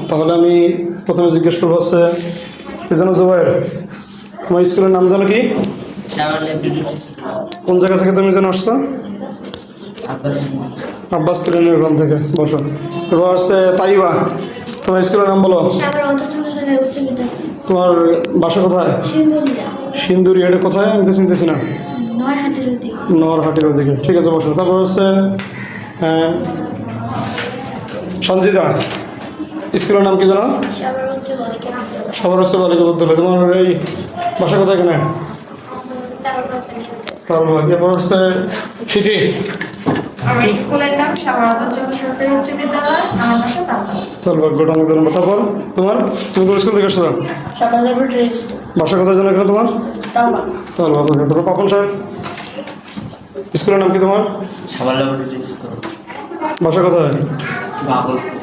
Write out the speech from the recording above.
তাহলে আমি প্রথমে জিজ্ঞেস করবো হচ্ছে কি জানো জুবাইর, তোমার স্কুলের নাম জানো কি? কোন জায়গা থেকে তুমি যেন আসছো? আব্বাস ক্লিনিক গ্রাম থেকে। বসো। এবার হচ্ছে তাইবা, তোমার স্কুলের নাম বলো। তোমার বাসা কোথায়? সিন্দুরি। এটা কোথায়? আমি তো চিনতেছি না। নরহাটির ওদিকে। ঠিক আছে, বসো। তারপর হচ্ছে সঞ্জিতা, স্কুলের নাম কি জানো? সবার হচ্ছে বালিকা বিদ্যালয়। তোমার এই বাসা কোথায় এখানে? তালবাগ। এরপর হচ্ছে স্মৃতি, আমার স্কুলের নাম সাবরমপুর সরকারি উচ্চ বিদ্যালয়, আমার বাসা তালবাগ। তালবাগ গোটা আমাদের। তারপর তুমি কোন স্কুল থেকে আসছো? বাসা কোথায় জানো এখানে তোমার? তালবাগ। তারপর পাপন সাহেব, স্কুলের নাম কি তোমার? সাবার ল্যাবরেটরি স্কুল। বাসা কোথায়? ভাগলপুর।